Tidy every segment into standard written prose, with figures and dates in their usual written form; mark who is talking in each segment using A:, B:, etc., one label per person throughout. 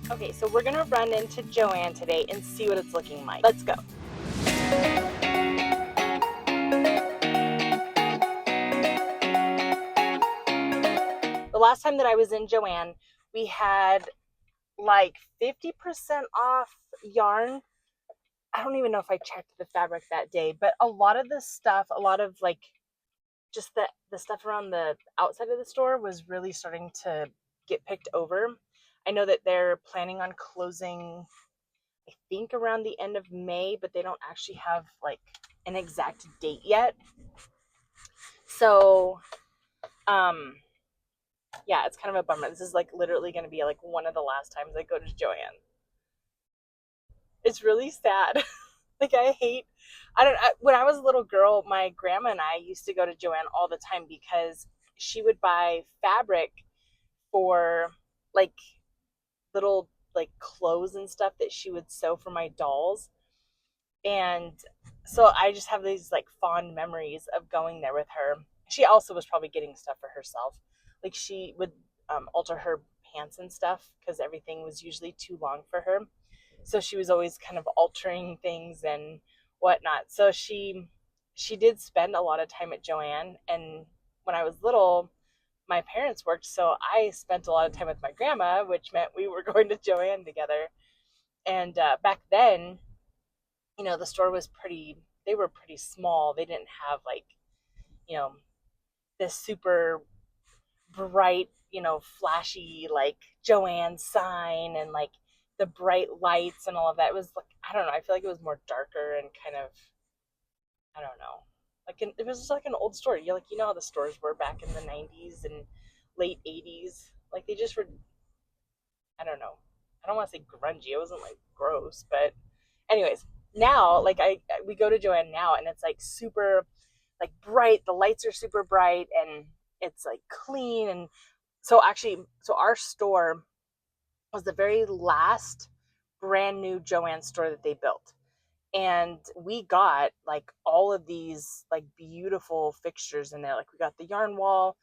A: Okay, so we're gonna run into Joann today and see what it's looking like. Let's go. The last time that I was in Joann, we had like 50% off yarn. I don't even know if I checked the fabric that day, but a lot of the stuff, a lot of like just the stuff around the outside of the store was really starting to get picked over. I know that they're planning on closing, I think around the end of May, but they don't actually have like an exact date yet. So, yeah, it's kind of a bummer. This is like literally going to be like one of the last times I go to Joann. It's really sad. Like I don't, when I was a little girl, my grandma and I used to go to Joann all the time because she would buy fabric for like little like clothes and stuff that she would sew for my dolls. And so I just have these like fond memories of going there with her. She also was probably getting stuff for herself. Like she would alter her pants and stuff because everything was usually too long for her. So she was always kind of altering things and whatnot. So she did spend a lot of time at Joann. And when I was little, my parents worked, so I spent a lot of time with my grandma, which meant we were going to Joann together. And back then, the store was they were pretty small. They didn't have like, you know, this super bright, flashy like Joann sign and like the bright lights and all of that. It was like, I don't know, I feel like it was more darker and kind of, I don't know. It was just like an old store. You're like, how the stores were back in the 90s and late 80s. Like they just were, I don't know. I don't want to say grungy. It wasn't like gross, but anyways, now like we go to Joann now and it's like super like bright. The lights are super bright and it's like clean. And so our store was the very last brand new Joann store that they built. And we got like all of these like beautiful fixtures in there. Like we got the yarn wall,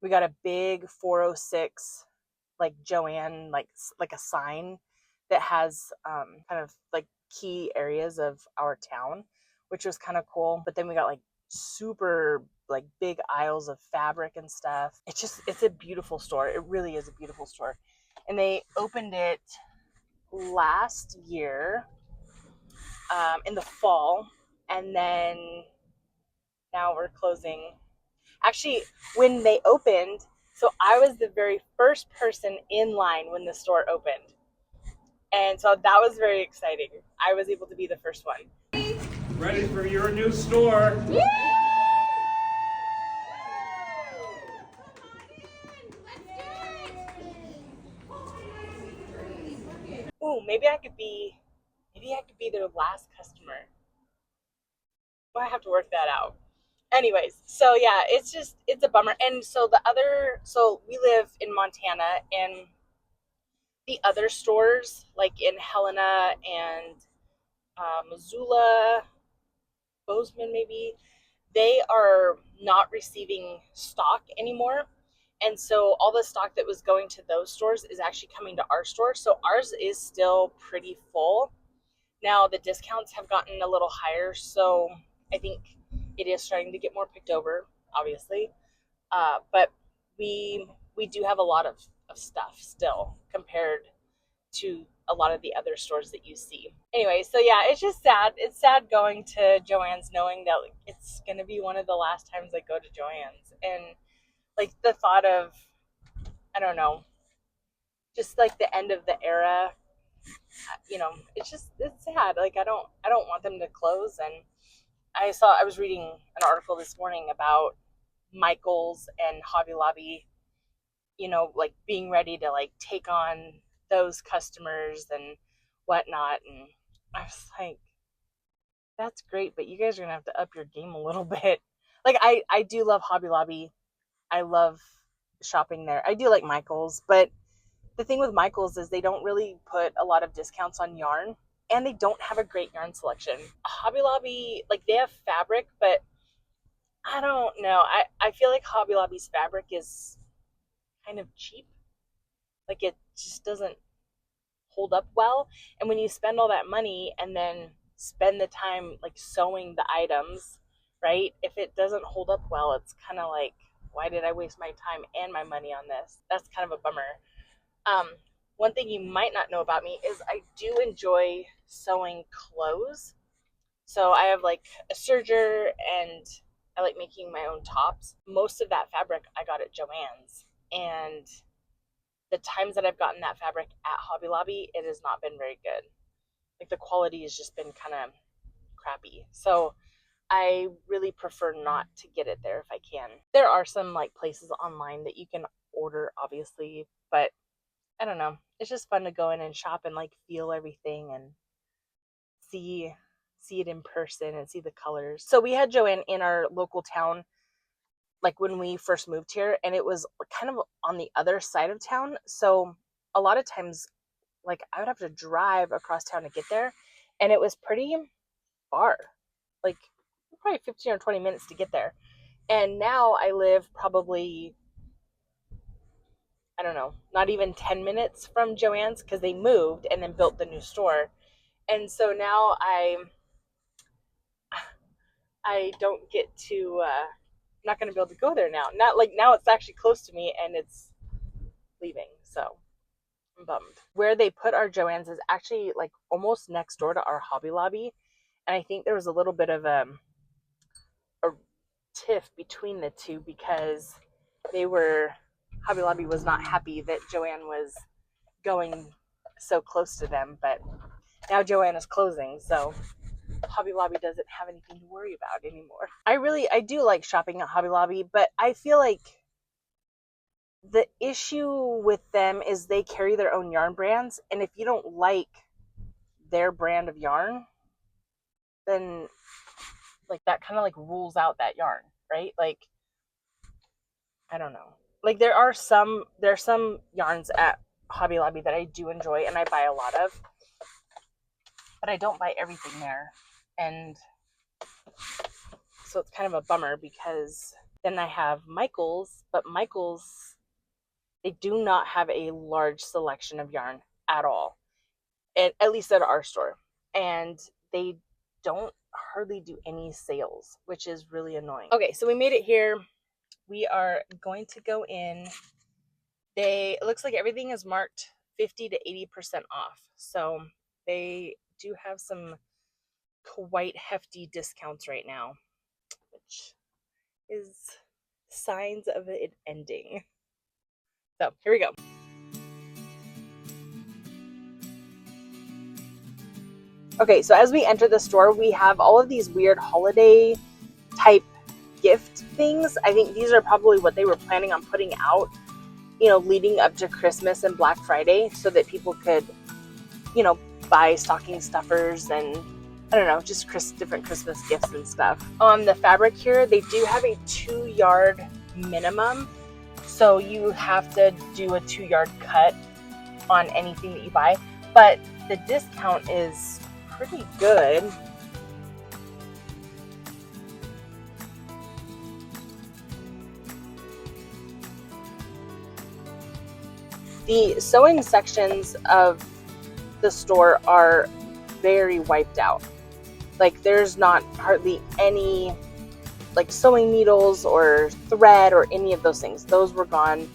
A: we got a big 406 like Joann like a sign that has kind of like key areas of our town, which was kind of cool. But then we got like super like big aisles of fabric and stuff. It's a beautiful store. It really is a beautiful store. And they opened it last year in the fall, and then now we're closing. Actually, when they opened, so I was the very first person in line when the store opened. And so that was very exciting. I was able to be the first one.
B: Ready for your new store.
A: Ooh, maybe I could be their last customer. Well, I have to work that out. Anyways, so yeah, it's a bummer. And so we live in Montana, and the other stores like in Helena and Missoula, Bozeman maybe, they are not receiving stock anymore. And so all the stock that was going to those stores is actually coming to our store. So ours is still pretty full. Now the discounts have gotten a little higher, so I think it is starting to get more picked over, obviously. But we do have a lot of stuff still compared to a lot of the other stores that you see. Anyway, so yeah, it's just sad. It's sad going to Joann's knowing that like, it's going to be one of the last times I go to Joann's. And like the thought of, I don't know, just like the end of the era, it's sad. Like I don't want them to close. And I was reading an article this morning about Michael's and Hobby Lobby, like being ready to like take on those customers and whatnot. And I was like, that's great, but you guys are gonna have to up your game a little bit. Like I do love Hobby Lobby. I love shopping there. I do like Michael's, but the thing with Michael's is they don't really put a lot of discounts on yarn, and they don't have a great yarn selection. Hobby Lobby, like they have fabric, but I don't know. I feel like Hobby Lobby's fabric is kind of cheap. Like it just doesn't hold up well. And when you spend all that money and then spend the time like sewing the items, right? If it doesn't hold up well, it's kind of like, why did I waste my time and my money on this? That's kind of a bummer. Um, One thing you might not know about me is I do enjoy sewing clothes. So I have like a serger and I like making my own tops. Most of that fabric I got at Joann's. And the times that I've gotten that fabric at Hobby Lobby, it has not been very good. Like the quality has just been kind of crappy. So I really prefer not to get it there if I can. There are some like places online that you can order, obviously, but I don't know. It's just fun to go in and shop and like feel everything and see it in person and see the colors. So we had Joann in our local town like when we first moved here, and it was kind of on the other side of town. So a lot of times like I would have to drive across town to get there, and it was pretty far. Like probably 15 or 20 minutes to get there. And now I live probably, I don't know, not even 10 minutes from Joann's because they moved and then built the new store. And so now I don't get to I'm not going to be able to go there now. Not like now it's actually close to me and it's leaving. So I'm bummed. Where they put our Joann's is actually like almost next door to our Hobby Lobby. And I think there was a little bit of a tiff between the two because Hobby Lobby was not happy that Joann was going so close to them, but now Joann is closing, so Hobby Lobby doesn't have anything to worry about anymore. I do like shopping at Hobby Lobby, but I feel like the issue with them is they carry their own yarn brands, and if you don't like their brand of yarn, then like that kind of like rules out that yarn, right? Like I don't know. Like there's some yarns at Hobby Lobby that I do enjoy and I buy a lot of, but I don't buy everything there. And so it's kind of a bummer because then I have Michael's, but Michael's, they do not have a large selection of yarn at all, at least at our store. And they don't hardly do any sales, which is really annoying. Okay, so we made it here. We are going to go in. It looks like everything is marked 50 to 80% off. So they do have some quite hefty discounts right now, which is signs of it ending. So here we go. Okay, so as we enter the store, we have all of these weird holiday type gift things. I think these are probably what they were planning on putting out, leading up to Christmas and Black Friday so that people could, buy stocking stuffers and I don't know, just different Christmas gifts and stuff. On the fabric here, they do have a 2-yard minimum. So you have to do a 2-yard cut on anything that you buy. But the discount is pretty good. The sewing sections of the store are very wiped out. Like there's not hardly any like sewing needles or thread or any of those things. Those were gone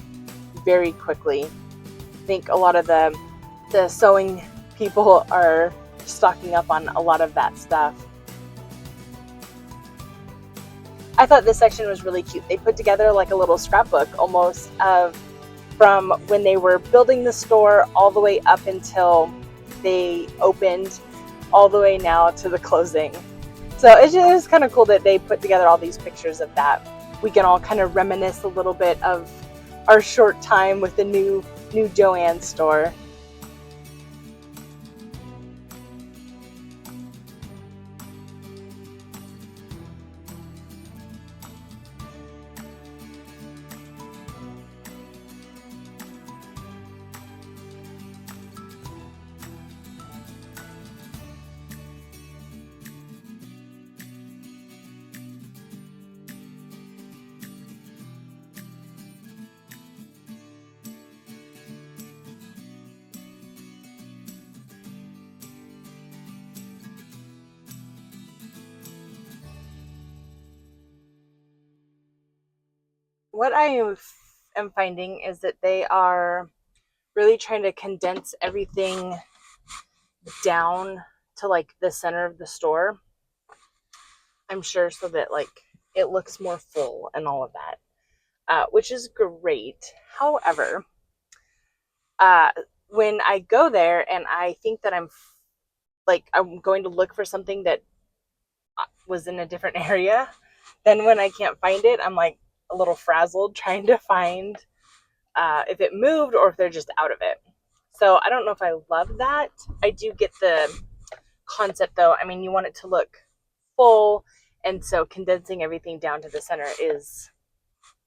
A: very quickly. I think a lot of the sewing people are stocking up on a lot of that stuff. I thought this section was really cute. They put together like a little scrapbook almost of from when they were building the store all the way up until they opened, all the way now to the closing. So it's just kind of cool that they put together all these pictures of that. We can all kind of reminisce a little bit of our short time with the new Joann store. what I am finding is that they are really trying to condense everything down to like the center of the store. I'm sure so that like it looks more full and all of that, which is great. However, uh, when I go there and I think that I'm going to look for something that was in a different area, then when I can't find it, I'm like a little frazzled trying to find if it moved or if they're just out of it. So I don't know if I love that. I do get the concept though. I mean, you want it to look full, and so condensing everything down to the center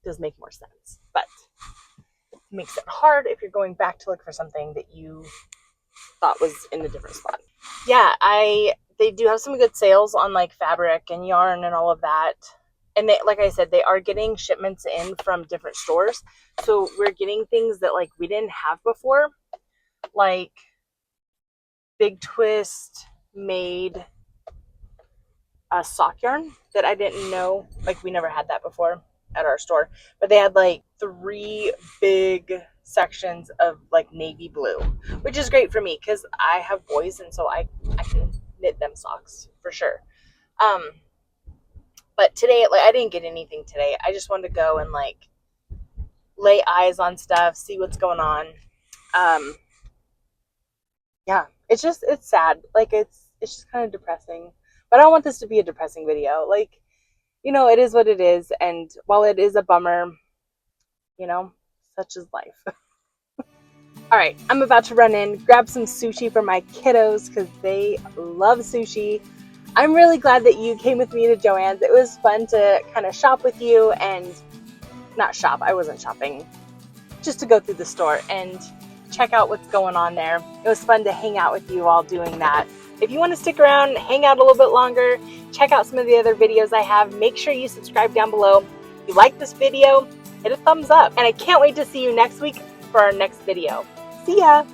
A: does make more sense. But it makes it hard if you're going back to look for something that you thought was in a different spot. Yeah, they do have some good sales on like fabric and yarn and all of that. And they, like I said, they are getting shipments in from different stores. So we're getting things that like we didn't have before. Like Big Twist made a sock yarn that I didn't know. Like we never had that before at our store. But they had like 3 big sections of like navy blue, which is great for me because I have boys, and so I can knit them socks for sure. But today, like I didn't get anything today. I just wanted to go and like lay eyes on stuff, see what's going on. Um, yeah, it's sad. Like it's just kind of depressing. But I don't want this to be a depressing video. Like, it is what it is, and while it is a bummer, such is life. All right, I'm about to run in, grab some sushi for my kiddos because they love sushi. I'm really glad that you came with me to Joann's. It was fun to kind of shop with you and not shop. I wasn't shopping. Just to go through the store and check out what's going on there. It was fun to hang out with you all doing that. If you want to stick around, hang out a little bit longer, check out some of the other videos I have. Make sure you subscribe down below. If you like this video, hit a thumbs up. And I can't wait to see you next week for our next video. See ya!